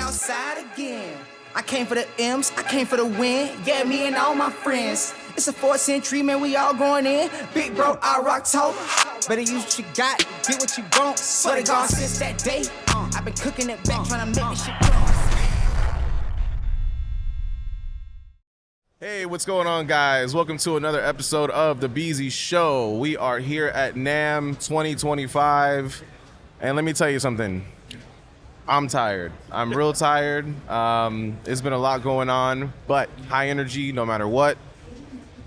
outside again. I came for the M's, I came for the win. Yeah, me and all my friends. It's a 4th century, man, we all going in. Big bro, I rock told. Better use what you got, get what you want. Swear to God, since that day, I've been cooking it back, trying to make this shit grow. Hey, what's going on, guys? Welcome to another episode of the Beezy Show. We are here at NAMM 2025, and let me tell you something. I'm tired. I'm real tired. It's been a lot going on, but high energy no matter what.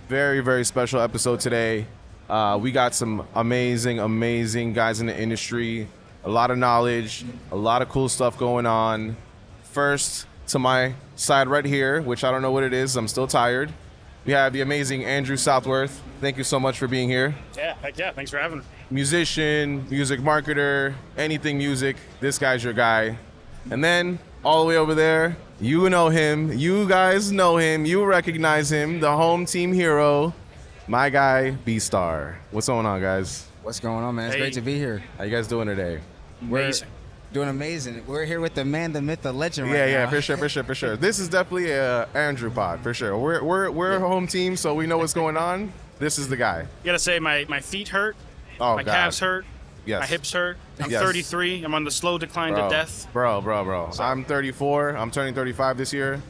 Very, very special episode today. We got some amazing guys in the industry. A lot of knowledge, a lot of cool stuff going on. First, to my side right here, which I don't know what it is. I'm still tired. We have the amazing Andrew Southworth. Thank you so much for being here. Yeah, heck yeah. Thanks for having me. Musician, music marketer, anything music. This guy's your guy. And then all the way over there, you know him. You guys know him. You recognize him. The home team hero, my guy, Bstar. What's going on, guys? What's going on, man? It's great to be here. How you guys doing today? Amazing. Doing amazing. We're here with the man, the myth, the legend right now. Yeah, for sure. This is definitely a Andrew pod, for sure. We're a home team, so we know what's going on. This is the guy. You gotta say, my feet hurt. Oh, my God. calves hurt. Yes. My hips hurt. I'm Yes. 33. I'm on the slow decline to death. Bro. I'm 34. I'm turning 35 this year.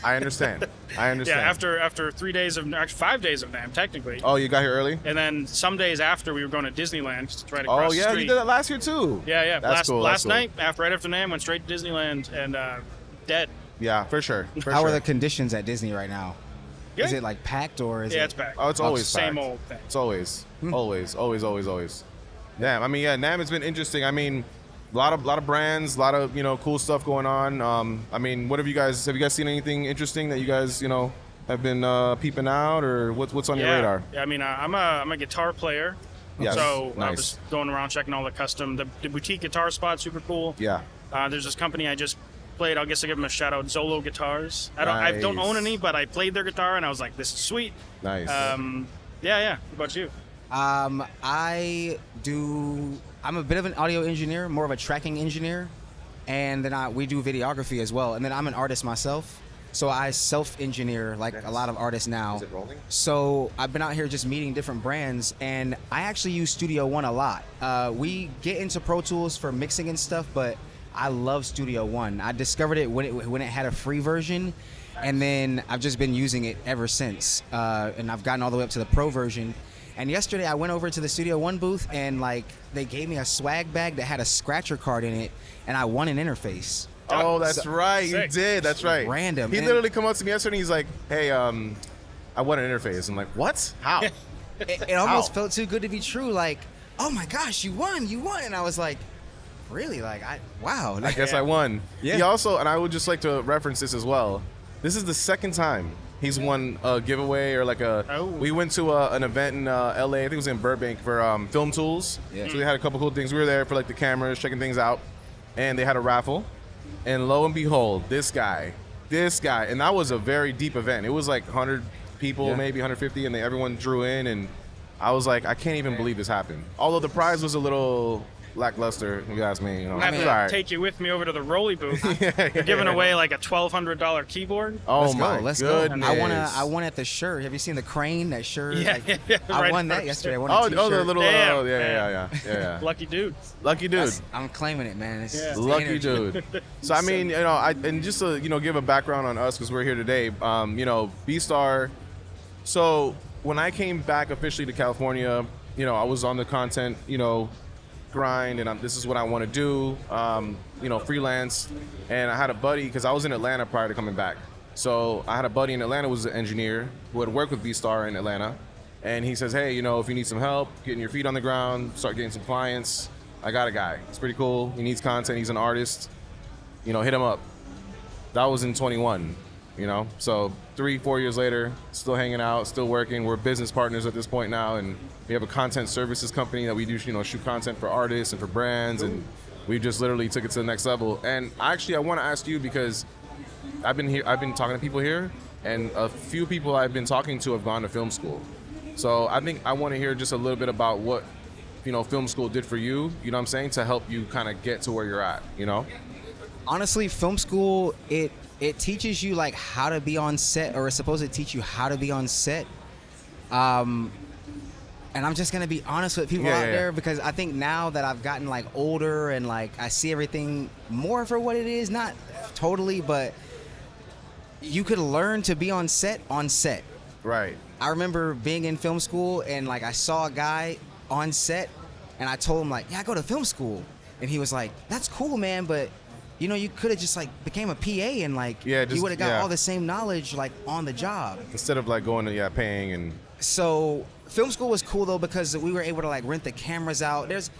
I understand. Yeah, after 3 days of, actually 5 days of NAMM, technically. Oh, you got here early? And then some days after, we were going to Disneyland, 'cause it's right across the street. You did that last year too. Yeah. That's cool. Last night, right after NAMM, went straight to Disneyland and dead. Yeah, for sure. How are the conditions at Disney right now? Yeah. Is it like packed or is it? Yeah, it's packed. Oh, it's always same packed. old thing. It's always. Damn. I mean, yeah, NAMM has been interesting. I mean, a lot of brands, a lot of cool stuff going on. I mean, have you guys seen anything interesting that you guys have been peeping out, or what's on your radar? Yeah, I mean, I'm a guitar player. Yes. So I Nice. was going around checking all the the boutique guitar spots, super cool. Yeah. There's this company I just played. I guess I'll give them a shout out. Zolo Guitars. I don't Nice. own any, but I played their guitar and I was like, this is sweet. Nice. Yeah. What about you? I'm a bit of an audio engineer, more of a tracking engineer, and then we do videography as well. And then I'm an artist myself, so I self-engineer like a lot of artists now. Is it rolling? So I've been out here just meeting different brands, and I actually use Studio One a lot. We get into Pro Tools for mixing and stuff, but I love Studio One. I discovered it when it had a free version, and then I've just been using it ever since. And I've gotten all the way up to the Pro version. And yesterday I went over to the Studio One booth and they gave me a swag bag that had a scratcher card in it, and I won an interface. Oh, that's right. You Sick. did. That's right. Random. He And- literally come up to me yesterday and he's like, hey, I want an interface. I'm like, what? How? It almost How? felt too good to be true. Like, oh my gosh, you won. And I was like, really? Wow. I guess I won. Yeah. He also, and I would just like to reference this as well. This is the second time he's won a giveaway or we went to an event in LA, I think it was in Burbank, for Film Tools. Yeah. So they had a couple cool things. We were there for the cameras, checking things out, and they had a raffle. And lo and behold, this guy, and that was a very deep event. It was like 100 people, maybe 150, and everyone drew in, and I was like, I can't even believe this happened. Although the prize was a little lackluster, if you ask me. I'm gonna have to take you with me over to the Rolly booth. They're giving away like a $1,200 keyboard. Oh Let's my go. Let's go. goodness. I won at the shirt. Have you seen the crane? That shirt? Yeah, I right won that first. yesterday. I won a Oh, t-shirt. the little, Damn, yeah. Lucky dude. Lucky dude. I'm claiming it, man. It's the Lucky energy. dude. So I mean, and just to give a background on us because we're here today. Bstar. So when I came back officially to California, I was on the content, grind, and this is what I want to do. Freelance, and I had a buddy because I was in Atlanta prior to coming back. So I had a buddy in Atlanta who was an engineer who had worked with Bstar in Atlanta, and he says, hey, if you need some help getting your feet on the ground, start getting some clients, I got a guy. It's pretty cool. He needs content. He's an artist. Hit him up. That was in 21. So 3-4 years later, still hanging out, still working. We're business partners at this point now, and we have a content services company that we do, shoot content for artists and for brands, and we just literally took it to the next level. And actually, I want to ask you because I've been talking to people here, and a few people I've been talking to have gone to film school. So I think I want to hear just a little bit about what film school did for you. You know what I'm saying, to help you kind of get to where you're at. Honestly, film school, it teaches you like how to be on set, or it's supposed to teach you how to be on set. And I'm just gonna be honest with people out there, because I think now that I've gotten like older and like I see everything more for what it is, not totally, but you could learn to be on set. Right. I remember being in film school and like I saw a guy on set and I told him like, yeah, I go to film school. And he was like, that's cool, man, but you know, you could have just like became a PA and like you would have got all the same knowledge like on the job. Instead of like going to paying and. So film school was cool though, because we were able to like rent the cameras out. There's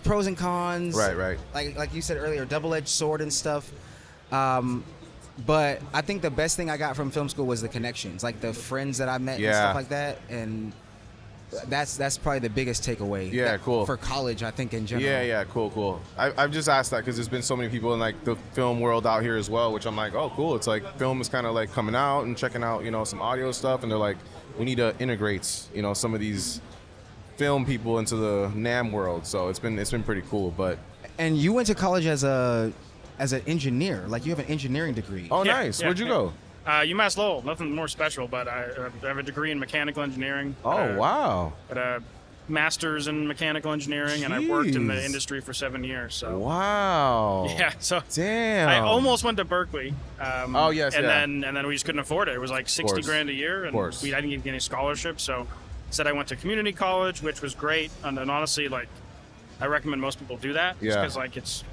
pros and cons. Right. Like you said earlier, double-edged sword and stuff. But I think the best thing I got from film school was the connections, like the friends that I met and stuff like that. And that's probably the biggest takeaway. Yeah, cool. For college, I think in general. Yeah, cool. I've just asked that because there's been so many people in like the film world out here as well, which I'm like, oh, cool. It's like film is kind of like coming out and checking out, some audio stuff, and they're like, we need to integrate, some of these film people into the NAMM world. So it's been pretty cool. But and you went to college as an engineer, like you have an engineering degree. Oh, nice. Where'd you go? UMass Lowell, nothing more special, but I have a degree in mechanical engineering. Oh, wow. But a master's in mechanical engineering, and I worked in the industry for 7 years. So. Wow. Yeah, so damn. I almost went to Berkeley. Oh, yes, and then we just couldn't afford it. It was like $60,000 a year, and I didn't get any scholarships. So instead, I went to community college, which was great. And then honestly, like, I recommend most people do that, just because like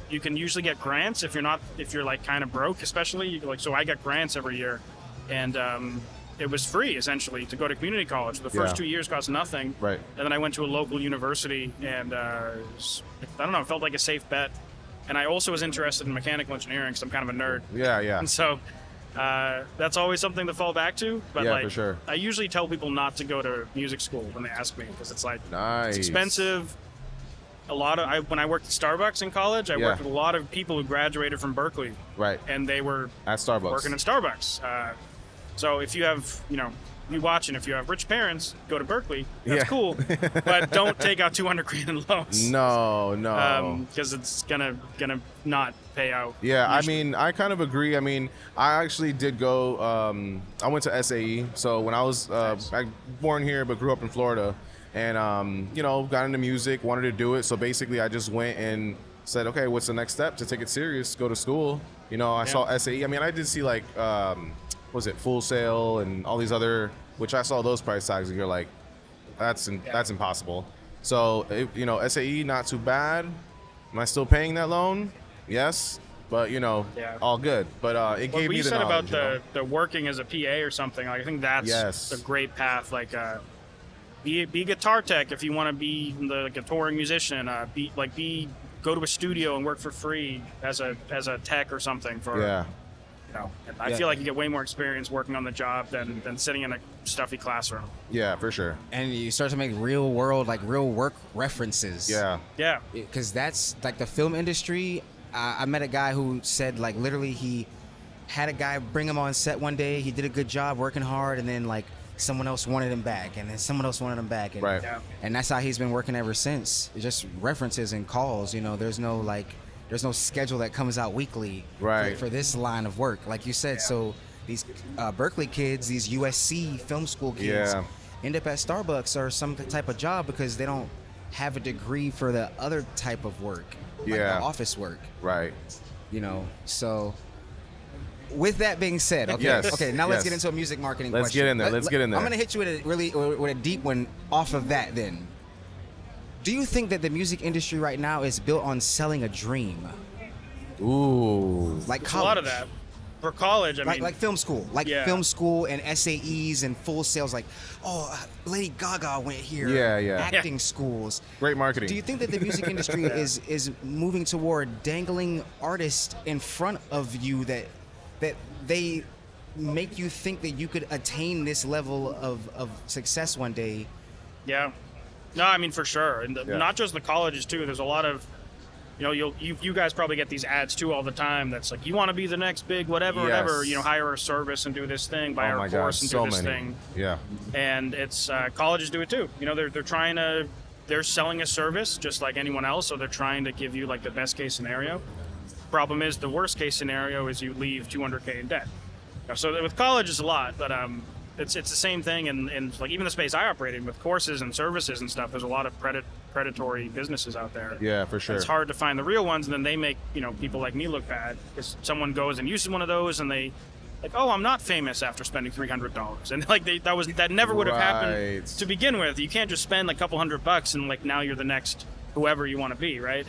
you can usually get grants if you're like kind of broke, especially so I get grants every year, and it was free essentially to go to community college. The first 2 years cost nothing, right? And then I went to a local university, and I don't know, it felt like a safe bet. And I also was interested in mechanical engineering because I'm kind of a nerd. Yeah. And so that's always something to fall back to. But for sure. I usually tell people not to go to music school when they ask me, because it's like nice. It's expensive. When I worked at Starbucks in college, I worked with a lot of people who graduated from Berkeley. Right. And they were at Starbucks. Working at Starbucks. So if you have, you watching, if you have rich parents, go to Berkeley. That's cool. But don't take out $200,000 in loans. No. Because it's gonna not pay out. Yeah, usually. I mean, I kind of agree. I mean, I actually did go. I went to SAE. So when I was I born here but grew up in Florida. And, got into music, wanted to do it. So basically, I just went and said, okay, what's the next step to take it serious? Go to school. I saw SAE. I mean, I did see like, Full Sail and all these other, which I saw those price tags and you're like, that's impossible. So, SAE, not too bad. Am I still paying that loan? Yes. But, all good. But it gave me the knowledge. What you said about the working as a PA or something, like, I think that's a great path. Like, be a guitar tech if you want to be like a touring musician. Go to a studio and work for free as a tech or something. I feel like you get way more experience working on the job than sitting in a stuffy classroom. Yeah, for sure. And you start to make real work references. Yeah. Because that's like the film industry. I met a guy who said like literally he had a guy bring him on set one day. He did a good job working hard, and then like someone else wanted him back, and then someone else wanted him back, and, and that's how he's been working ever since. It's just references and calls. There's no schedule that comes out weekly for this line of work, like you said. So these Berkeley kids, these USC film school kids, end up at Starbucks or some type of job because they don't have a degree for the other type of work, like the office work. Right. So. With that being said, now let's get into a music marketing question. Let's get in there. I'm going to hit you with a deep one off of that then. Do you think that the music industry right now is built on selling a dream? Ooh. Like college. There's a lot of that. For college, I mean... Like film school. Film school and SAEs and Full Sails. Like, Lady Gaga went here. Acting schools. Great marketing. Do you think that the music industry is moving toward dangling artists in front of you that they make you think that you could attain this level of success one day? Yeah. No, I mean, for sure. And not just the colleges, too. There's a lot of, you guys probably get these ads, too, all the time. That's like, you want to be the next big whatever, hire a service and do this thing, buy our course and do this thing. Yeah. And it's, colleges do it, too. They're selling a service just like anyone else, so they're trying to give you, like, the best case scenario. problem is the worst case scenario is you leave $200K in debt. So with college it's a lot, but it's the same thing, and like even the space I operate in with courses and services and stuff, there's a lot of predatory businesses out there. Yeah, for sure. It's hard to find the real ones, and then they make people like me look bad because someone goes and uses one of those, and they like, oh, I'm not famous after spending $300, and like that never would have happened to begin with. You can't just spend like a couple $100 and like now you're the next whoever you want to be, right?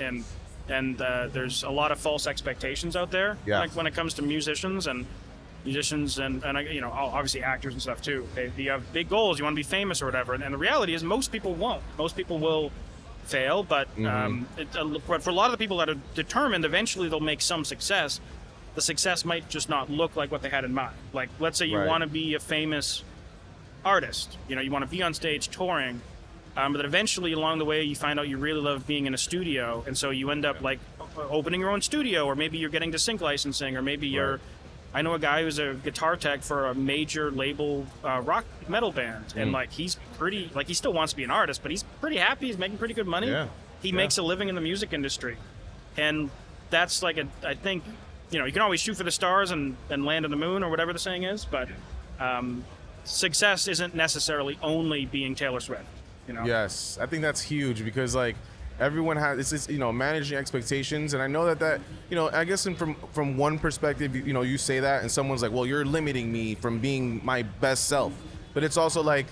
And there's a lot of false expectations out there, like when it comes to musicians and obviously actors and stuff too. You have big goals, you want to be famous or whatever, and the reality is most people won't. Most people will fail, but for a lot of the people that are determined, eventually they'll make some success. The success might just not look like what they had in mind. Like, let's say you want to be a famous artist, you want to be on stage touring, but then eventually along the way you find out you really love being in a studio, and so you end up like opening your own studio, or maybe you're getting to sync licensing, or maybe you're I know a guy who's a guitar tech for a major label rock metal band, and like he's pretty, like he still wants to be an artist, but he's pretty happy. He's making pretty good money. He makes a living in the music industry, and that's like I think you can always shoot for the stars and land on the moon or whatever the saying is, but success isn't necessarily only being Taylor Swift. Yes, I think that's huge because like everyone has it's managing expectations, and I know that I guess from one perspective you say that and someone's like, well, you're limiting me from being my best self, but it's also like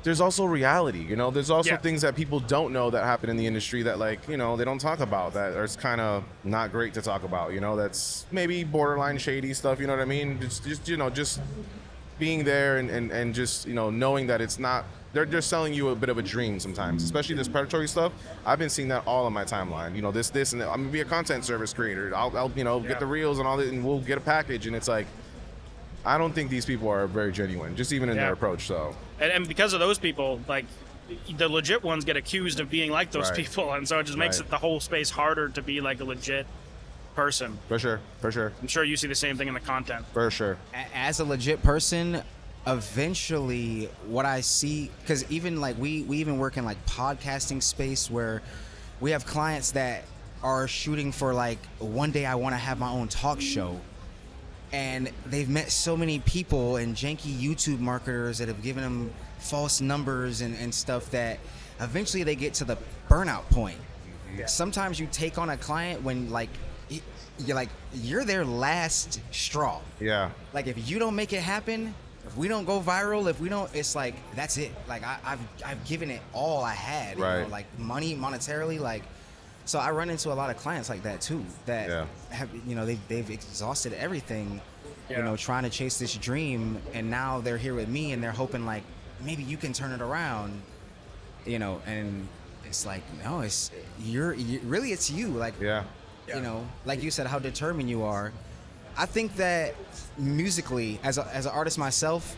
there's also reality, there's also things that people don't know that happen in the industry that like they don't talk about, that it's kind of not great to talk about, that's maybe borderline shady stuff, you know what I mean? Just being there and just knowing that it's not. They're just selling you a bit of a dream sometimes, especially this predatory stuff. I've been seeing that all on my timeline. This, and I'm gonna be a content service creator. I'll get the reels and all that, and we'll get a package. And it's like, I don't think these people are very genuine, just even in their approach. So, and because of those people, like the legit ones get accused of being like those people, and so it just makes it the whole space harder to be like a legit person. For sure. I'm sure you see the same thing in the content. For sure. As a legit person, eventually what I see, because even like we even work in like podcasting space where we have clients that are shooting for like, one day I want to have my own talk show, and they've met so many people and janky YouTube marketers that have given them false numbers and stuff that eventually they get to the burnout point. Sometimes you take on a client when like you're their last straw. Like if you don't make it happen, if we don't go viral, it's like, that's it. Like I've given it all I had, like monetarily, like, so I run into a lot of clients like that too, that have, they've exhausted everything, trying to chase this dream, and now they're here with me and they're hoping like, maybe you can turn it around, and it's like, no, it's really it's you. Like, like you said, how determined you are. I think that musically, as an artist myself,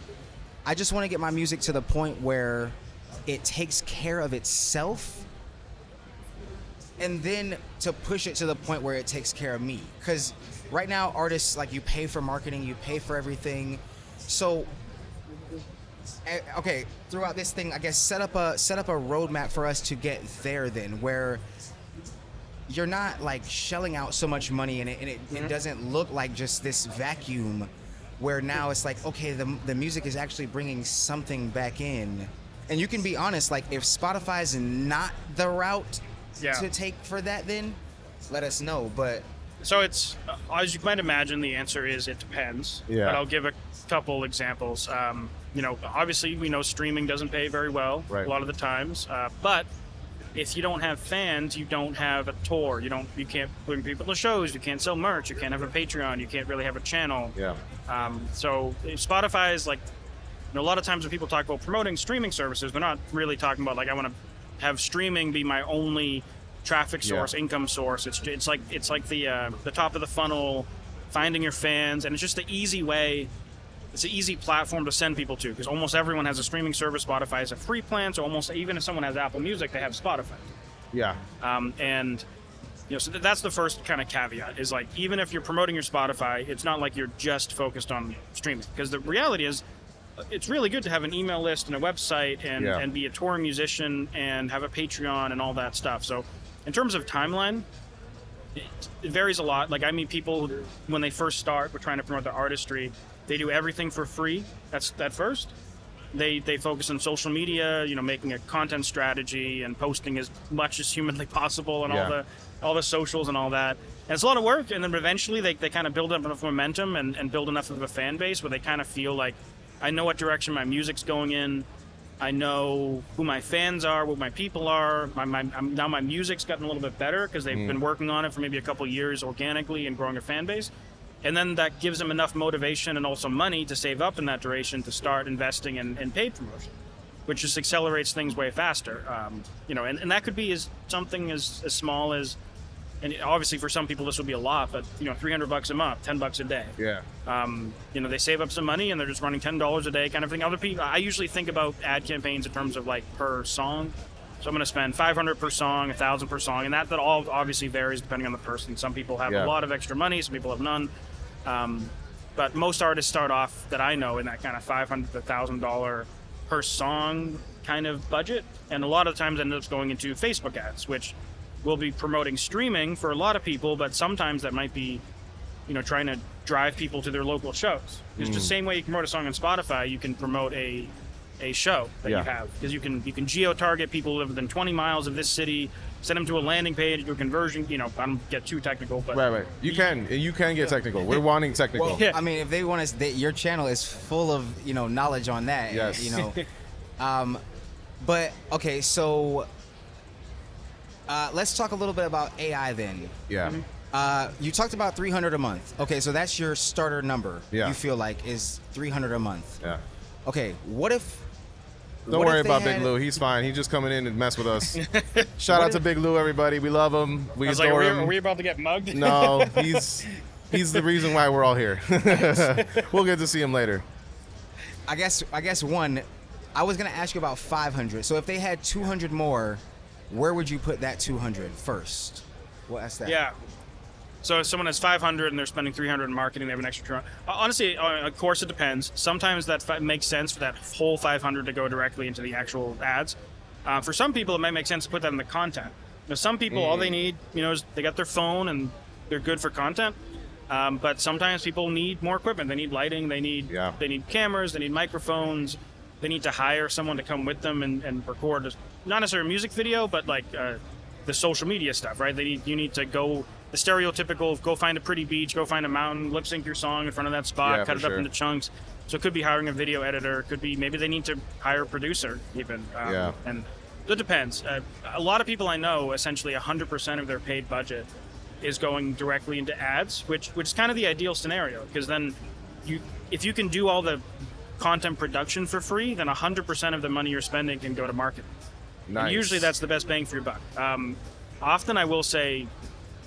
I just want to get my music to the point where it takes care of itself, and then to push it to the point where it takes care of me. Because right now, artists, like, you pay for marketing, you pay for everything. So, okay, throughout this thing, I guess set up a roadmap for us to get there then, where you're not like shelling out so much money and it doesn't look like just this vacuum where now it's like, okay, the music is actually bringing something back in. And you can be honest, like if Spotify is not the route to take for that, then let us know. But so it's, as you might imagine, the answer is it depends. But I'll give a couple examples. Obviously we know streaming doesn't pay very well a lot of the times, but if you don't have fans, you don't have a tour. You can't bring people to shows. You can't sell merch. You can't have a Patreon. You can't really have a channel. So Spotify is like, a lot of times when people talk about promoting streaming services, they're not really talking about like, I want to have streaming be my only traffic source, income source. It's like the top of the funnel, finding your fans, and it's just the easy way. It's an easy platform to send people to, because almost everyone has a streaming service. Spotify is a free plan, so almost even if someone has Apple Music, they have Spotify. And so that's the first kind of caveat, is like, even if you're promoting your Spotify, it's not like you're just focused on streaming, because the reality is it's really good to have an email list and a website and be a touring musician and have a Patreon and all that stuff. So in terms of timeline, it varies a lot. Like I meet people when they first start, we're trying to promote their artistry. They do everything for free. That's at first. They focus on social media, making a content strategy and posting as much as humanly possible and all the socials and all that. And it's a lot of work. And then eventually they kind of build up enough momentum and build enough of a fan base where they kind of feel like, I know what direction my music's going in. I know who my fans are, what my people are. Now my music's gotten a little bit better because they've been working on it for maybe a couple years organically and growing a fan base. And then that gives them enough motivation and also money to save up in that duration to start investing in paid promotion, which just accelerates things way faster. And that could be something as small as, and obviously for some people this would be a lot, but $300 a month, $10 a day. Yeah. They save up some money and they're just running $10 a day kind of thing. Other people, I usually think about ad campaigns in terms of like per song. So I'm going to spend $500 per song, $1,000 per song, and that all obviously varies depending on the person. Some people have a lot of extra money, some people have none. But most artists start off that I know in that kind of $500 to $1,000 per song kind of budget, and a lot of times it ends up going into Facebook ads, which will be promoting streaming for a lot of people, but sometimes that might be, trying to drive people to their local shows. It's the same way you can promote a song on Spotify, you can promote a show that you have, because you can geo-target people who live within 20 miles of this city, send them to a landing page, do a conversion. I don't get too technical, but right. You can get technical. We're wanting technical. Well, I mean, if they want to, your channel is full of knowledge on that. Yes. But okay, so let's talk a little bit about AI then. Yeah. You talked about $300 a month. Okay, so that's your starter number. Yeah. You feel like is $300 a month. Yeah. Okay, what if? Don't worry about Big Lou. He's fine. He's just coming in and mess with us. Shout out to Big Lou, everybody. We love him. We adore him. Are we about to get mugged? No, he's the reason why we're all here. We'll get to see him later. I guess one, I was gonna ask you about 500. So if they had 200 more, where would you put that 200 first? Well, that's that. Yeah. So if someone has 500 and they're spending 300 in marketing, they have an extra 200. Honestly, of course, it depends. Sometimes that makes sense for that whole 500 to go directly into the actual ads. For some people, it might make sense to put that in the content. Some people, all they need, is they got their phone and they're good for content. But sometimes people need more equipment. They need lighting. They need cameras. They need microphones. They need to hire someone to come with them and record, not necessarily a music video, but like the social media stuff, right? You need to go. The stereotypical, go find a pretty beach, go find a mountain, lip sync your song in front of that spot, cut it up into chunks. So it could be hiring a video editor, it could be maybe they need to hire a producer even. And it depends. A lot of people I know, essentially 100% of their paid budget is going directly into ads, which is kind of the ideal scenario, because then if you can do all the content production for free, then 100% of the money you're spending can go to marketing. Nice. And usually that's the best bang for your buck. Often I will say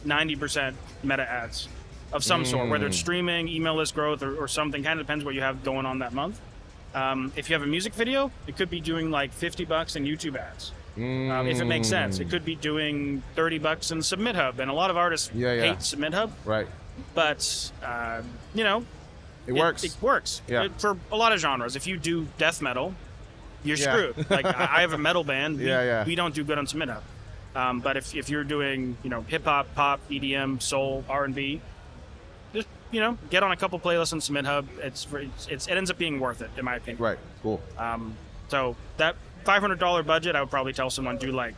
90% meta ads of some sort, whether it's streaming, email list growth, or something. Kind of depends what you have going on that month. If you have a music video, it could be doing like $50 in YouTube ads. If it makes sense. It could be doing $30 in Submit Hub, and a lot of artists hate Submit Hub. Right. But it works. It works for a lot of genres. If you do death metal, you're screwed. Like I have a metal band. We don't do good on Submit Hub. But if you're doing, hip hop, pop, EDM, soul, R&B, just, get on a couple playlists on Submit Hub. It ends up being worth it, in my opinion. Right. Cool. So that $500 budget, I would probably tell someone do like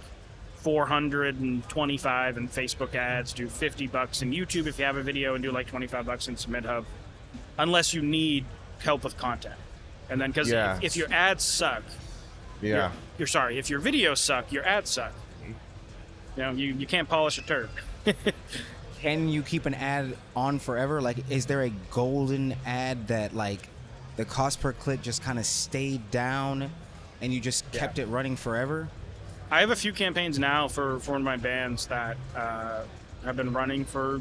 $425 in Facebook ads, do $50 in YouTube if you have a video, and do like $25 in Submit Hub, unless you need help with content. And then because if your ads suck, you're sorry. If your videos suck, your ads suck. You can't polish a turd. Can you keep an ad on forever? Like, is there a golden ad that, like, the cost per click just kind of stayed down and you just kept it running forever? I have a few campaigns now for one of my bands that have been running for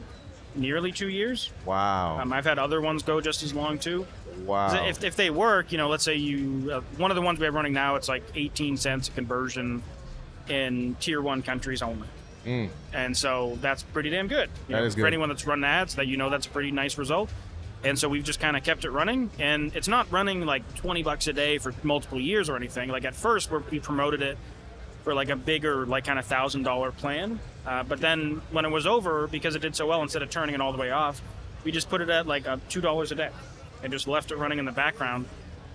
nearly 2 years. Wow. I've had other ones go just as long, too. Wow. If they work, let's say one of the ones we have running now, it's like 18 cents a conversion in tier 1 countries only. And so that's pretty damn good. That is good. For anyone that's run ads, that's a pretty nice result. And so we've just kind of kept it running, and it's not running like $20 a day for multiple years or anything. Like at first we promoted it for like a bigger, like kind of $1,000 plan. But then when it was over, because it did so well, instead of turning it all the way off, we just put it at like $2 a day and just left it running in the background.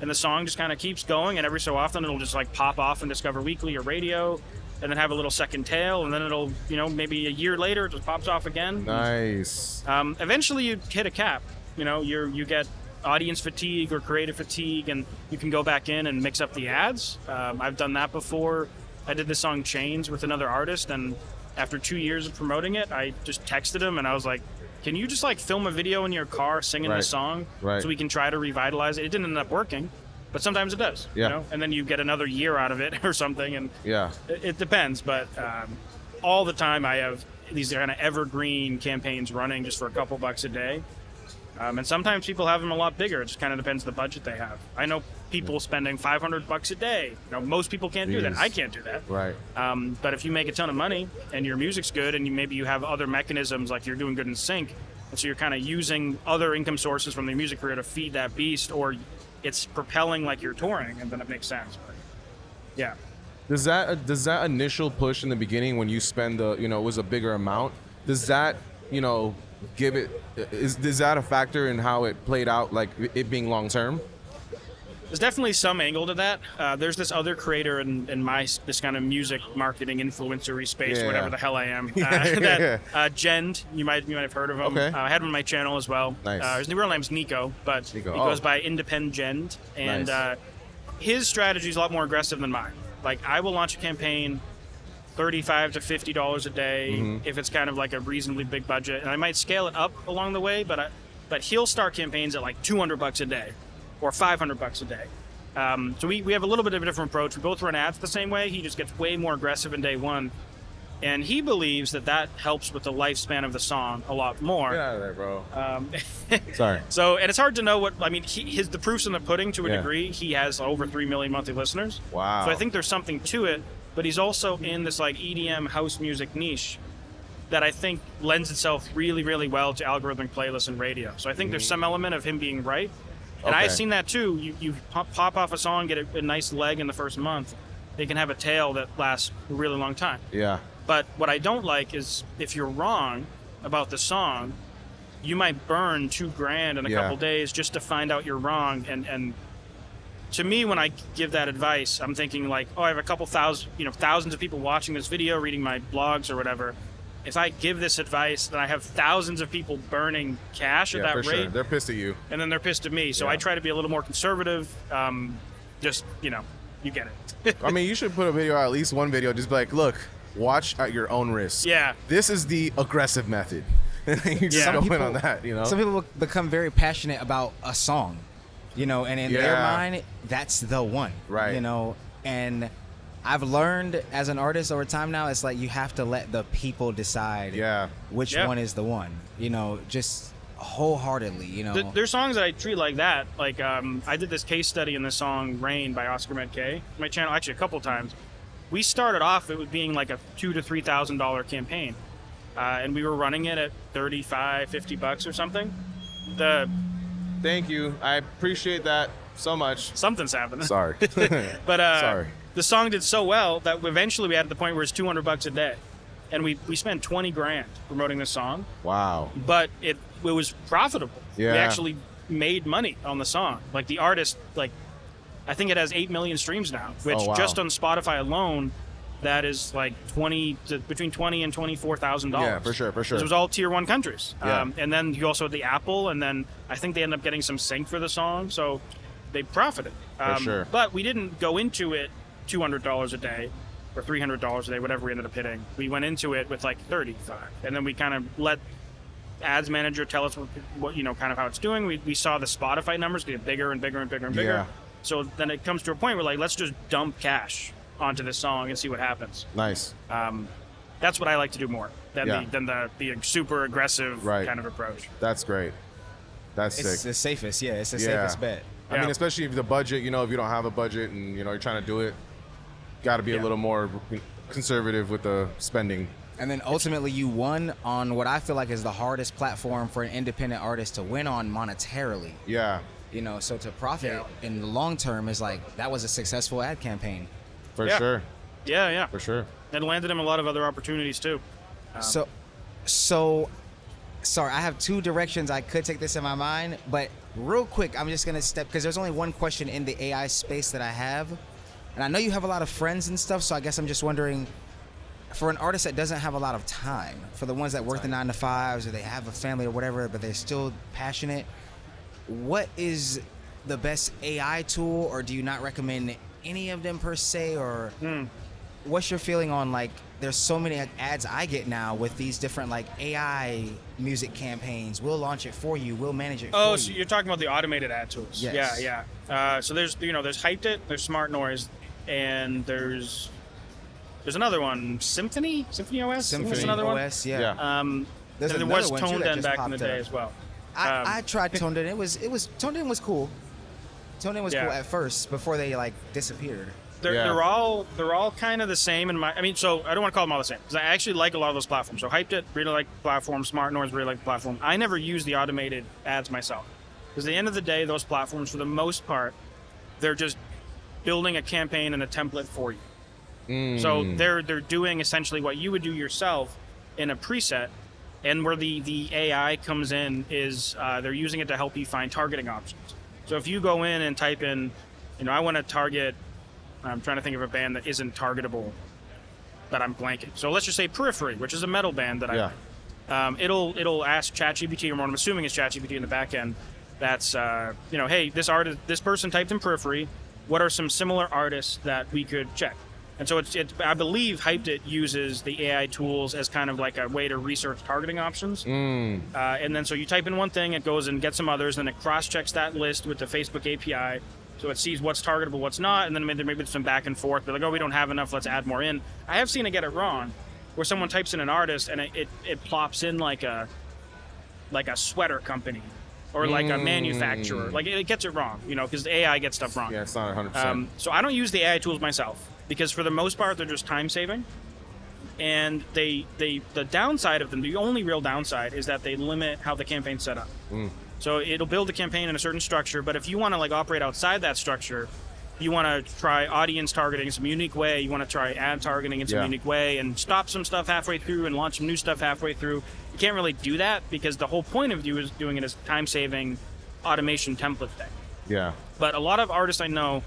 And the song just kind of keeps going, and every so often it'll just like pop off in Discover Weekly or radio, and then have a little second tail, and then it'll, maybe a year later it just pops off again. Nice. Eventually you hit a cap. You get audience fatigue or creative fatigue, and you can go back in and mix up the ads. I've done that before. I did the song Chains with another artist, and after 2 years of promoting it, I just texted him and I was like, can you just like film a video in your car singing this song so we can try to revitalize it? It didn't end up working, but sometimes it does, and then you get another year out of it or something, and it depends. But all the time I have these kind of evergreen campaigns running just for a couple bucks a day. And sometimes people have them a lot bigger. It just kind of depends the budget they have. I know people spending $500 a day. Most people can't do that. I can't do that. Right. But if you make a ton of money and your music's good, and maybe you have other mechanisms, like you're doing good in sync, and so you're kind of using other income sources from the music career to feed that beast, or it's propelling like you're touring, and then it makes sense. But yeah. Does that initial push in the beginning when you spend it was a bigger amount? Does that give it? Is that a factor in how it played out, like it being long term? There's definitely some angle to that. There's this other creator in this kind of music marketing influencery space, or whatever the hell I am. Jend, you might have heard of him. Okay. I had him on my channel as well. Nice. His real name's Nico, but he goes by Independent Jend, and his strategy is a lot more aggressive than mine. Like, I will launch a campaign $35 to $50 a day if it's kind of like a reasonably big budget, and I might scale it up along the way. But he'll start campaigns at like $200 a day or $500 a day. So we have a little bit of a different approach. We both run ads the same way. He just gets way more aggressive in day one, and he believes that helps with the lifespan of the song a lot more. Get out of there, bro. Sorry. So, and it's hard to know what I mean. The proof's in the pudding to a degree. He has over 3 million monthly listeners. Wow. So I think there's something to it. But he's also in this like EDM house music niche that I think lends itself really, really well to algorithmic playlists and radio. So I think there's some element of him being right. And I've seen that too. You pop off a song, get a nice leg in the first month. They can have a tail that lasts a really long time. Yeah. But what I don't like is if you're wrong about the song, you might burn $2,000 in a couple days just to find out you're wrong. And to me, when I give that advice, I'm thinking like, I have a couple thousand, thousands of people watching this video, reading my blogs or whatever. If I give this advice, then I have thousands of people burning cash at that rate. Sure. They're pissed at you. And then they're pissed at me. So I try to be a little more conservative. You get it. I mean, you should put a video out, at least one video, just be like, look, watch at your own risk. Yeah. This is the aggressive method. You just go in on that, Some people become very passionate about a song, and in their mind, that's the one. Right. And I've learned as an artist over time now, it's like you have to let the people decide which one is the one, just wholeheartedly, There's songs that I treat like that. Like, I did this case study in the song Rain by Oscar Medkay, my channel, actually a couple times. We started off it being like a $2,000 to $3,000 campaign. And we were running it at $35, $50 or something. Thank you. I appreciate that so much. Something's happening. Sorry. But sorry. The song did so well that eventually we had at the point where it's $200 a day. And we spent $20,000 promoting the song. Wow. But it was profitable. Yeah. We actually made money on the song. Like, the artist, I think it has 8 million streams now, which just on Spotify alone, that is like between $20,000 and $24,000. Yeah, for sure. It was all tier 1 countries. Yeah. And then you also had the Apple, and then I think they ended up getting some sync for the song, so they profited. For sure. But we didn't go into it $200 a day or $300 a day, whatever we ended up hitting. We went into it with like 35, and then we kind of let ads manager tell us what kind of how it's doing. We saw the Spotify numbers get bigger and bigger and bigger and bigger. Yeah. So then it comes to a point where like, let's just dump cash onto this song and see what happens. Nice. That's what I like to do more than the super aggressive kind of approach. That's great. That's it's sick. the safest. Yeah, it's the safest bet. I mean, especially if the budget, if you don't have a budget and you're trying to do it, got to be a little more conservative with the spending. And then ultimately you won on what I feel like is the hardest platform for an independent artist to win on monetarily. Yeah. So to profit in the long term is like, that was a successful ad campaign. For sure. Yeah. For sure. It landed him a lot of other opportunities too. So, sorry, I have 2 directions I could take this in my mind, but real quick, I'm just gonna step, because there's only one question in the AI space that I have, and I know you have a lot of friends and stuff, so I guess I'm just wondering, for an artist that doesn't have a lot of time, for the ones that work the 9 to 5s or they have a family or whatever, but they're still passionate, what is the best AI tool, or do you not recommend any of them per se, or what's your feeling on, like, there's so many ads I get now with these different like AI music campaigns. We'll launch it for you. We'll manage it for you. Oh, so you're talking about the automated ad tools. Yes. Yeah. So there's Hyped It, there's Smart Noise, and there's another one, Symphony OS. Symphony another OS, one. yeah. There's there was Tone Den back in the day as well. I tried Tone Den. It was Tone Den was cool. Tone Den was cool at first before they like disappeared. They're all kind of the same so I don't want to call them all the same, because I actually like a lot of those platforms. So Hyped It, really like the platform. Smart Noise, really like the platform. I never use the automated ads myself, because at the end of the day, those platforms, for the most part, they're just building a campaign and a template for you. So they're doing essentially what you would do yourself in a preset, and where the AI comes in is they're using it to help you find targeting options. So if you go in and type in, I want to target, I'm trying to think of a band that isn't targetable, that I'm blanking. So let's just say Periphery, which is a metal band that I like. It'll ask ChatGPT, or what I'm assuming is ChatGPT in the back end, that's, hey, this person typed in Periphery, what are some similar artists that we could check? And so I believe Hyped It uses the AI tools as kind of like a way to research targeting options. And then so you type in one thing, it goes and gets some others, then it cross-checks that list with the Facebook API. So it sees what's targetable, what's not, and then maybe some back and forth. They're like, oh, we don't have enough, let's add more in. I have seen it get it wrong, where someone types in an artist and it plops in like a sweater company or like a manufacturer. Like it gets it wrong, because the AI gets stuff wrong. Yeah, it's not 100%. So I don't use the AI tools myself, because for the most part, they're just time saving. And the downside of them, the only real downside, is that they limit how the campaign's set up. So it'll build a campaign in a certain structure, but if you want to like operate outside that structure, you want to try audience targeting in some unique way, you want to try ad targeting in some unique way, and stop some stuff halfway through and launch some new stuff halfway through. You can't really do that, because the whole point of you is doing it as time-saving automation template thing. Yeah. But a lot of artists I know,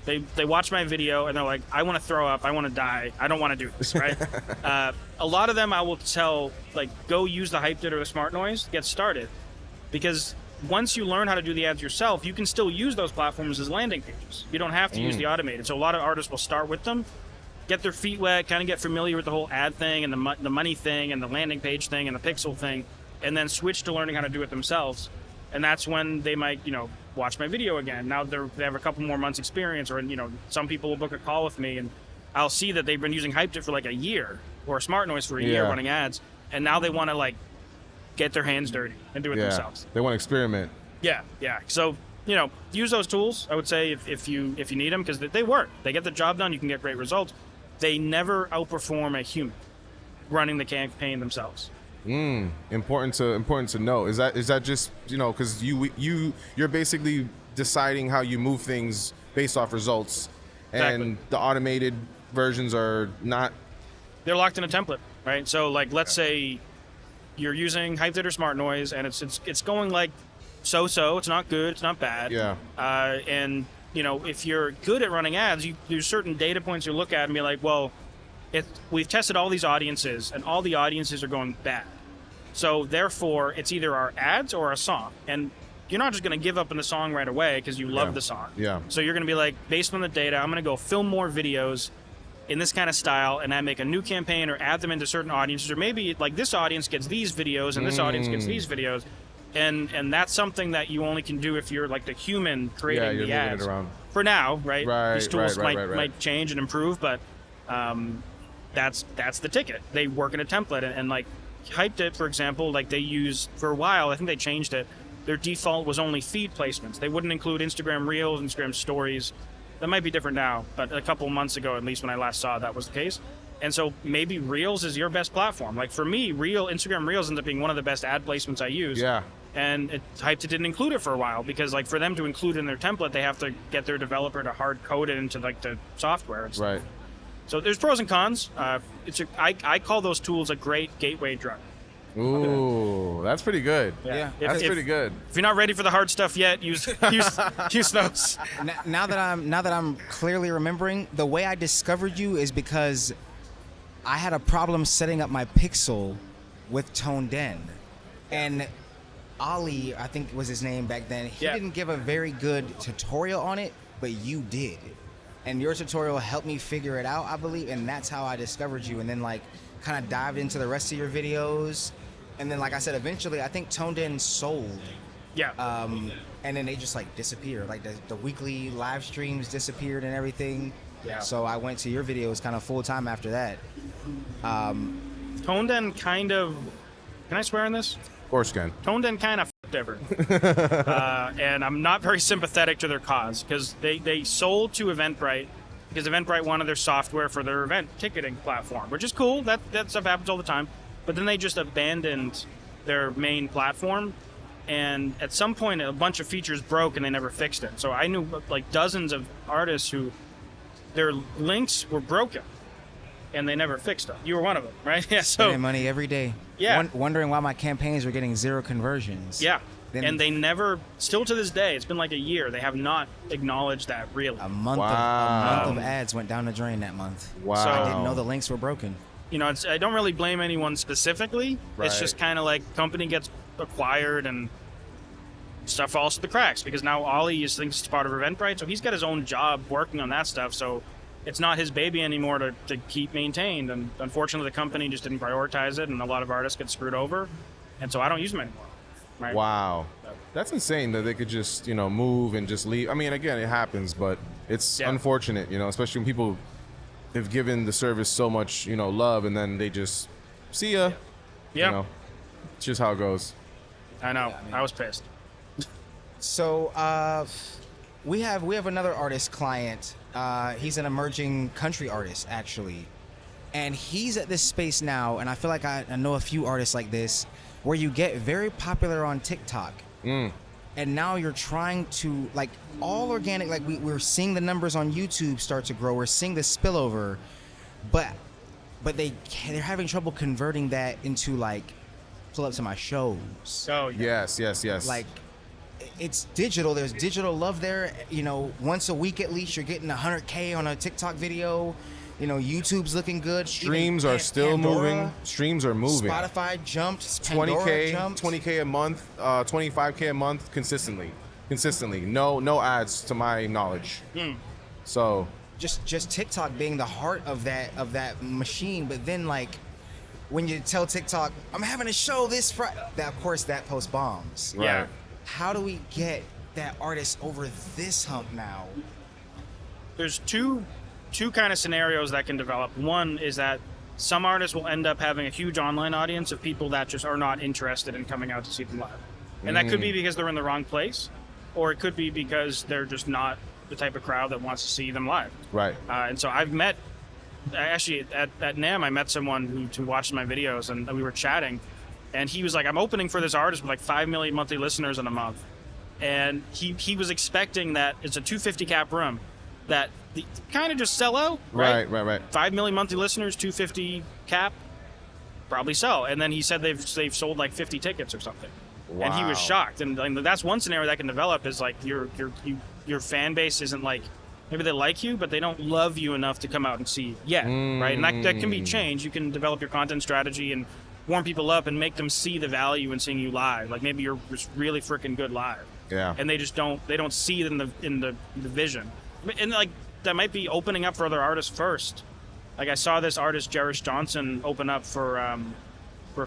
they watch my video and they're like, I want to throw up, I want to die, I don't want to do this, right? A lot of them I will tell, like, go use the Hyped It or the Smart Noise, get started. Because once you learn how to do the ads yourself, you can still use those platforms as landing pages. You don't have to use the automated. So a lot of artists will start with them, get their feet wet, kind of get familiar with the whole ad thing and the money thing and the landing page thing and the pixel thing, and then switch to learning how to do it themselves. And that's when they might, watch my video again. Now they have a couple more months experience, or, some people will book a call with me and I'll see that they've been using Hyped It for like a year, or Smart Noise for a year running ads, and now they want to like get their hands dirty and do it themselves. They want to experiment. Yeah. So, use those tools, I would say, if you need them, because they work. They get the job done, you can get great results. They never outperform a human running the campaign themselves. Important to know. Is that just, because you're basically deciding how you move things based off results, and the automated versions are not. They're locked in a template, right? So like, let's say you're using Hyped It or Smart Noise, and it's going like so-so. It's not good. It's not bad. Yeah. And if you're good at running ads, there's certain data points you look at and be like, well, we've tested all these audiences, and all the audiences are going bad. So therefore, it's either our ads or a song. And you're not just going to give up on the song right away because you love the song. Yeah. So you're going to be like, based on the data, I'm going to go film more videos in this kind of style, and I make a new campaign or add them into certain audiences, or maybe like this audience gets these videos and this audience gets these videos. And that's something that you only can do if you're like the human creating the ads. It around. For now, right? These tools might change and improve, but that's the ticket. They work in a template, and like Hyped It, for example, like they use for a while, I think they changed it. Their default was only feed placements. They wouldn't include Instagram Reels, Instagram Stories. That might be different now, but a couple months ago, at least when I last saw, that was the case. And so maybe Reels is your best platform. Like for me, Instagram Reels ends up being one of the best ad placements I use. Yeah. And Hyped It didn't include it for a while, because like for them to include it in their template, they have to get their developer to hard code it into like the software. Right. So there's pros and cons. I call those tools a great gateway drug. Ooh, that's pretty good. Yeah. That's pretty good. If you're not ready for the hard stuff yet, use those. Now that I'm clearly remembering, the way I discovered you is because I had a problem setting up my Pixel with Tone Den, and Ali, I think was his name back then. He didn't give a very good tutorial on it, but you did, and your tutorial helped me figure it out, I believe, and that's how I discovered you. And then like kind of dived into the rest of your videos. And then, like I said, eventually, I think Tone Den sold. Yeah. And then they just like disappeared. Like the weekly live streams disappeared and everything. Yeah. So I went to your videos kind of full time after that. Tone Den kind of. Can I swear on this? Of course you can. Tone Den kind of f***ed everything. And I'm not very sympathetic to their cause because they sold to Eventbrite because Eventbrite wanted their software for their event ticketing platform, which is cool. That stuff happens all the time. But then they just abandoned their main platform, and at some point a bunch of features broke and they never fixed it. So I knew like dozens of artists who their links were broken and they never fixed them. You were one of them, right? Yeah. So spending money every day. Yeah. Wondering why my campaigns were getting 0 conversions. Yeah. And they never, still to this day, it's been like a year, they have not acknowledged that really. A month of ads went down the drain that month. Wow. So I didn't know the links were broken. You know, I don't really blame anyone specifically. Right. It's just kind of like company gets acquired and stuff falls through the cracks because now Ollie thinks it's part of Eventbrite, so he's got his own job working on that stuff. So it's not his baby anymore to keep maintained. And unfortunately, the company just didn't prioritize it, and a lot of artists get screwed over. And so I don't use them anymore. Right? Wow. That's insane that they could just, move and just leave. I mean, again, it happens, but it's unfortunate, especially when people have given the service so much, love, and then they just see ya. Yeah. It's just how it goes. I know. I was pissed. So we have another artist client. He's an emerging country artist, actually. And he's at this space now, and I feel like I know a few artists like this, where you get very popular on TikTok. And now you're trying to, like, all organic, like we're seeing the numbers on YouTube start to grow. We're seeing the spillover, but they're having trouble converting that into, like, pull up to my shows. Oh, yeah. Yes. Like, it's digital. There's digital love there. Once a week at least, you're getting 100K on a TikTok video. YouTube's looking good. Streams are still moving. Streams are moving. Spotify jumped. 20K, jumped. 20K a month, 25K a month consistently. No ads to my knowledge. So just TikTok being the heart of that machine, but then like when you tell TikTok, I'm having a show this Friday, of course that post bombs. Right. Yeah. How do we get that artist over this hump now? There's two kind of scenarios that can develop. One is that some artists will end up having a huge online audience of people that just are not interested in coming out to see them live. And that could be because they're in the wrong place, or it could be because they're just not the type of crowd that wants to see them live. Right. And so I've met, actually at NAMM, I met someone who watched my videos, and we were chatting, and he was like, I'm opening for this artist with like 5 million monthly listeners in a month. And he was expecting that it's a 250 cap room, that kind of just sell out, right? Right. 5 million monthly listeners, 250 cap, probably sell. And then he said they've sold like 50 tickets or something. Wow. And he was shocked. And that's one scenario that can develop is like your fan base isn't like, maybe they like you, but they don't love you enough to come out and see you yet, right? And that can be changed. You can develop your content strategy and warm people up and make them see the value in seeing you live. Like maybe you're just really freaking good live. Yeah. And they don't see it in the vision. And like that might be opening up for other artists first. Like I saw this artist Jerish Johnson open up for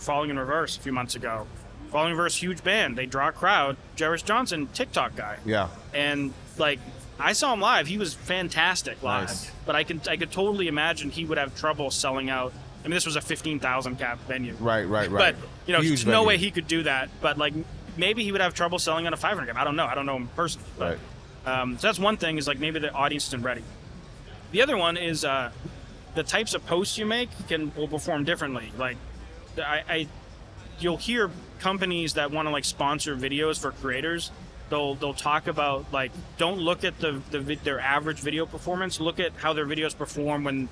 Falling in Reverse a few months ago. Falling in Reverse, huge band. They draw a crowd. Jerish Johnson, TikTok guy. Yeah. And like I saw him live. He was fantastic live. Nice. But I could totally imagine he would have trouble selling out. I mean, this was a 15,000 cap venue. Right. But Huge there's no venue. way he could do that. But like maybe he would have trouble selling out a 500 cap. I don't know. I don't know him personally. But, Right. so that's one thing, is like maybe the audience isn't ready. The other one is the types of posts you make will perform differently. Like you'll hear companies that want to like sponsor videos for creators. They'll talk about like, don't look at their average video performance. Look at how their videos perform when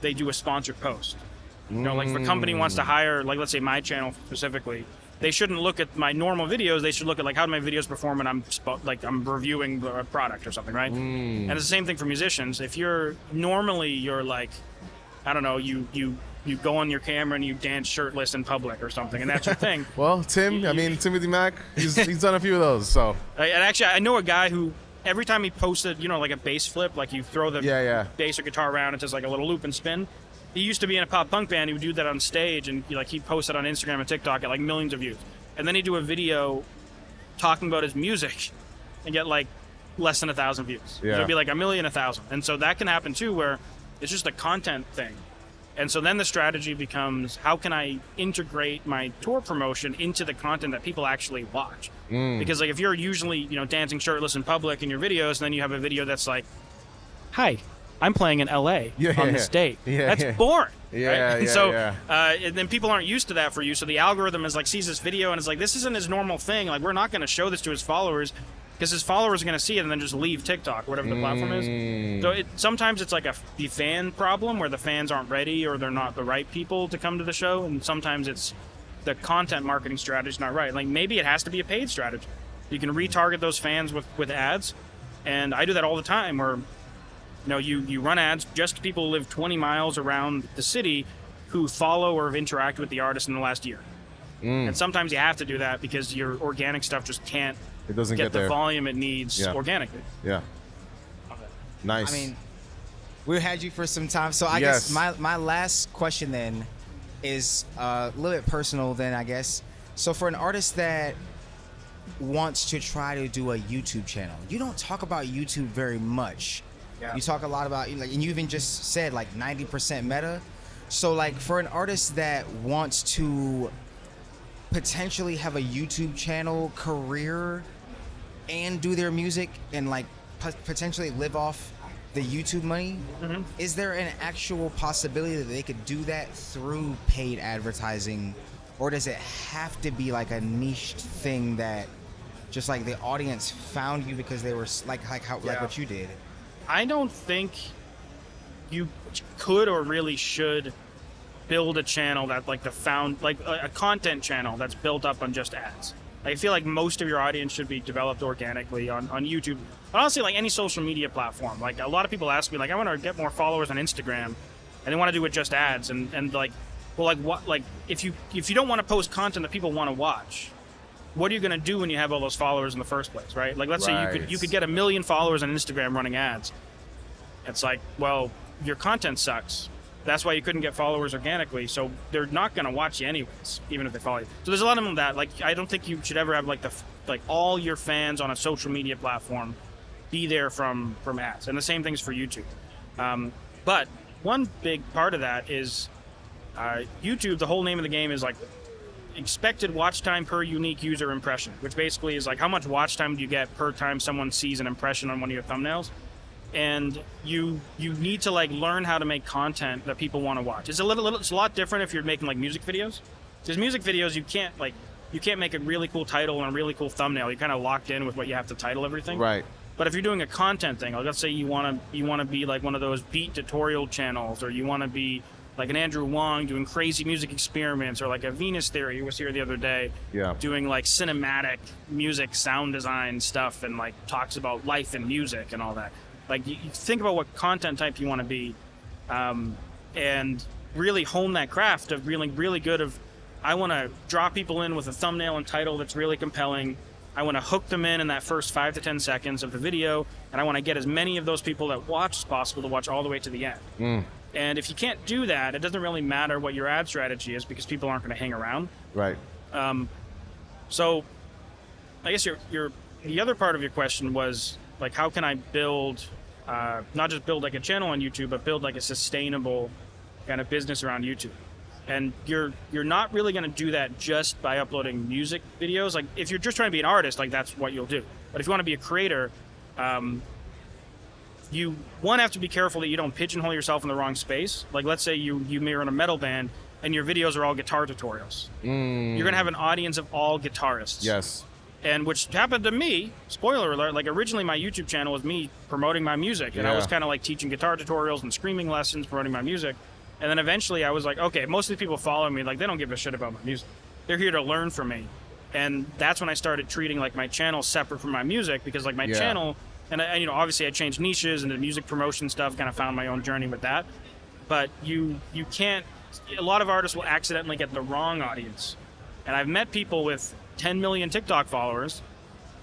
they do a sponsored post. You know, like if a company wants to hire, like let's say my channel specifically, they shouldn't look at my normal videos. They should look at like how do my videos perform when I'm reviewing a product or something, right? And it's the same thing for musicians. If you're like, I don't know, you go on your camera and you dance shirtless in public or something, and that's your thing. Well, Timothy Mack, he's done a few of those. So, and actually, I know a guy who every time he posted, you know, like a bass flip, like you throw the bass or guitar around, it does like a little loop and spin. He used to be in a pop punk band. He would do that on stage, and he'd post it on Instagram and TikTok at like millions of views. And then he'd do a video talking about his music and get like less than 1,000 views. Yeah. It'd be like 1,000,000, 1,000. And so that can happen too, where it's just a content thing. And so then the strategy becomes, how can I integrate my tour promotion into the content that people actually watch? Because like if you're usually, dancing shirtless in public in your videos, and then you have a video that's like, hi, I'm playing in LA on this date. That's boring. And then people aren't used to that for you. So the algorithm is like, sees this video and is like, this isn't his normal thing. Like, we're not going to show this to his followers, because his followers are going to see it and then just leave TikTok, whatever the platform is. So sometimes it's like the fan problem, where the fans aren't ready or they're not the right people to come to the show. And sometimes it's the content marketing strategy is not right. Like, maybe it has to be a paid strategy. You can retarget those fans with ads. And I do that all the time, where you run ads just to people who live 20 miles around the city who follow or have interacted with the artist in the last year. And sometimes you have to do that because your organic stuff just can't get the volume it needs organically. Yeah. Nice. I mean, we had you for some time, so I guess my last question then is a little bit personal then, I guess. So for an artist that wants to try to do a YouTube channel, you don't talk about YouTube very much. Yeah. You talk a lot about, and you even just said like 90% meta. So like for an artist that wants to potentially have a YouTube channel career and do their music and like potentially live off the YouTube money, is there an actual possibility that they could do that through paid advertising, or does it have to be like a niche thing that just like the audience found you because they were like what you did? I don't think you could or really should build a channel that like a content channel that's built up on just ads. I feel like most of your audience should be developed organically on YouTube. But honestly, like any social media platform. Like a lot of people ask me, like, I want to get more followers on Instagram, and they want to do it just ads. And like, well, like what? Like if you don't want to post content that people want to watch, what are you going to do when you have all those followers in the first place, right? Like, let's say you could get 1 million followers on Instagram running ads. It's like, well, your content sucks. That's why you couldn't get followers organically. So they're not going to watch you anyways, even if they follow you. So there's a lot of them that, like, I don't think you should ever have like all your fans on a social media platform be there from ads. And the same thing's for YouTube. But one big part of that is YouTube. The whole name of the game is like expected watch time per unique user impression, which basically is like how much watch time do you get per time someone sees an impression on one of your thumbnails. And you need to like learn how to make content that people want to watch. It's a lot different if you're making like music videos. Because music videos, you can't make a really cool title and a really cool thumbnail. You're kind of locked in with what you have to title everything. Right. But if you're doing a content thing, like let's say you want to be like one of those beat tutorial channels, or you want to be like an Andrew Wong doing crazy music experiments, or like a Venus Theory who was here the other day doing like cinematic music sound design stuff and like talks about life and music and all that. Like, you think about what content type you want to be, and really hone that craft of really, really good of, I want to draw people in with a thumbnail and title that's really compelling. I want to hook them in that first 5 to 10 seconds of the video, and I want to get as many of those people that watch as possible to watch all the way to the end. And if you can't do that, it doesn't really matter what your ad strategy is, because people aren't going to hang around. Right. So I guess the other part of your question was, like, how can I build... not just build like a channel on YouTube, but build like a sustainable kind of business around YouTube. And you're not really going to do that just by uploading music videos. Like if you're just trying to be an artist, like that's what you'll do. But if you want to be a creator, you have to be careful that you don't pigeonhole yourself in the wrong space. Like let's say you mirror in a metal band and your videos are all guitar tutorials. You're going to have an audience of all guitarists. Yes. And which happened to me, spoiler alert, like originally my YouTube channel was me promoting my music. And I was kind of like teaching guitar tutorials and screaming lessons, promoting my music. And then eventually I was like, okay, most of the people following me, like they don't give a shit about my music. They're here to learn from me. And that's when I started treating like my channel separate from my music, because like my channel, and I, you know, obviously I changed niches and the music promotion stuff, kind of found my own journey with that. But you can't, a lot of artists will accidentally get the wrong audience. And I've met people with 10 million TikTok followers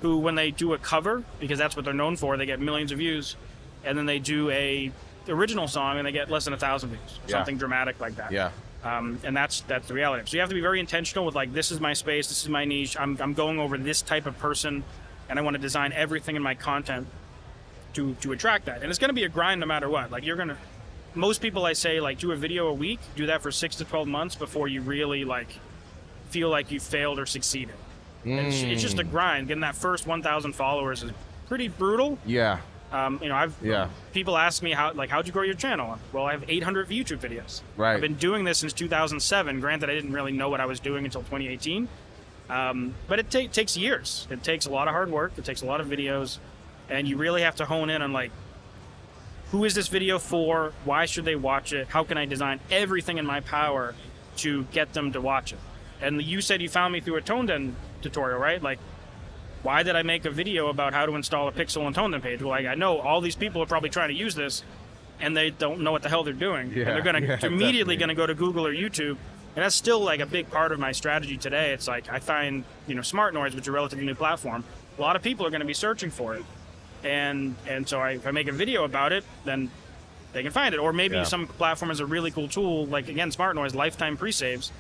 who, when they do a cover, because that's what they're known for, they get millions of views, and then they do a original song and they get less than 1,000 views, something dramatic like that. And that's the reality. So you have to be very intentional with like, this is my space, this is my niche, I'm going over this type of person, and I want to design everything in my content to attract that. And it's going to be a grind no matter what. Like most people I say like do a video a week, do that for 6 to 12 months before you really like feel like you failed or succeeded. It's just a grind. Getting that first 1,000 followers is pretty brutal. Yeah. You know, people ask me how'd you grow your channel? Well, I have 800 YouTube videos. Right. I've been doing this since 2007. Granted, I didn't really know what I was doing until 2018. But it takes years. It takes a lot of hard work. It takes a lot of videos, and you really have to hone in on like, who is this video for? Why should they watch it? How can I design everything in my power to get them to watch it? And you said you found me through a tone den tutorial, right? Like, why did I make a video about how to install a pixel and tone den page? Well, I know all these people are probably trying to use this, and they don't know what the hell they're doing. And they're going to immediately going to go to Google or YouTube. And that's still like a big part of my strategy today. It's like I find, you know, Smart Noise, which is a relatively new platform, a lot of people are going to be searching for it. And so if I make a video about it, then they can find it. Or maybe some platform has a really cool tool, like, again, Smart Noise, lifetime pre-saves.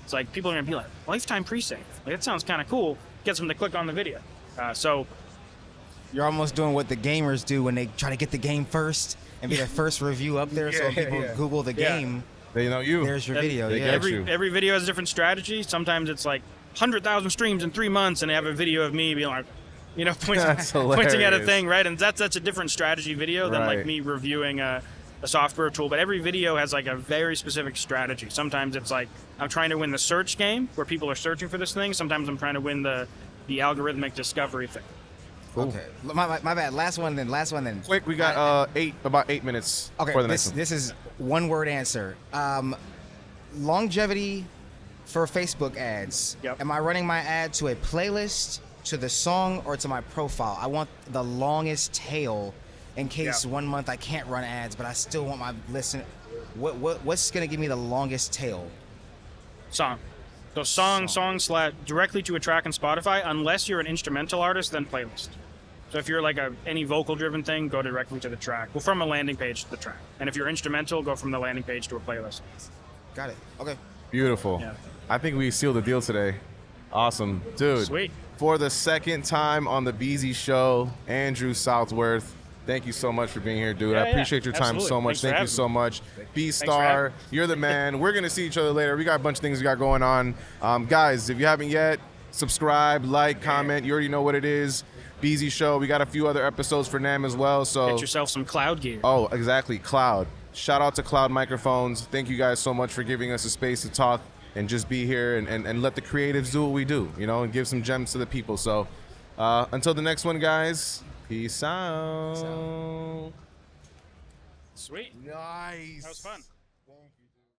It's like people are going to be like, lifetime pre-save? Like, that sounds kind of cool. Gets them to click on the video. So you're almost doing what the gamers do when they try to get the game first and be the first review up there. So when people Google the game, they know you. There's your video. Every video has a different strategy. Sometimes it's like 100,000 streams in 3 months, and they have a video of me being like, you know, pointing at a thing, right? And that's a different strategy video than like me reviewing a software tool. But every video has like a very specific strategy. Sometimes it's like I'm trying to win the search game where people are searching for this thing. Sometimes I'm trying to win the algorithmic discovery thing. Cool. Okay, my bad. Last one then. Quick, we got about 8 minutes. Okay, for the next one. This is one word answer. Longevity for Facebook ads. Yep. Am I running my ad to a playlist, to the song, or to my profile? I want the longest tail in case 1 month I can't run ads, but I still want my listen. What's gonna give me the longest tail? Song. So song / directly to a track in Spotify, unless you're an instrumental artist, then playlist. So if you're like any vocal-driven thing, go directly to the track. Well, from a landing page to the track. And if you're instrumental, go from the landing page to a playlist. Got it. Okay. Beautiful. Yeah. I think we sealed the deal today. Awesome. Dude. Sweet. For the second time on the Beezy Show, Andrew Southworth. Thank you so much for being here, dude. I appreciate your time so much. Thank you so much. Bstar, you're the man. We're going to see each other later. We got a bunch of things we got going on. Guys, if you haven't yet, subscribe, like, comment. You already know what it is. Beezy Show. We got a few other episodes for NAMM as well. So get yourself some cloud gear. Oh, exactly. Cloud. Shout out to Cloud Microphones. Thank you guys so much for giving us a space to talk and just be here and let the creatives do what we do, you know, and give some gems to the people. So until the next one, guys. Peace out. Sweet. Nice. That was fun.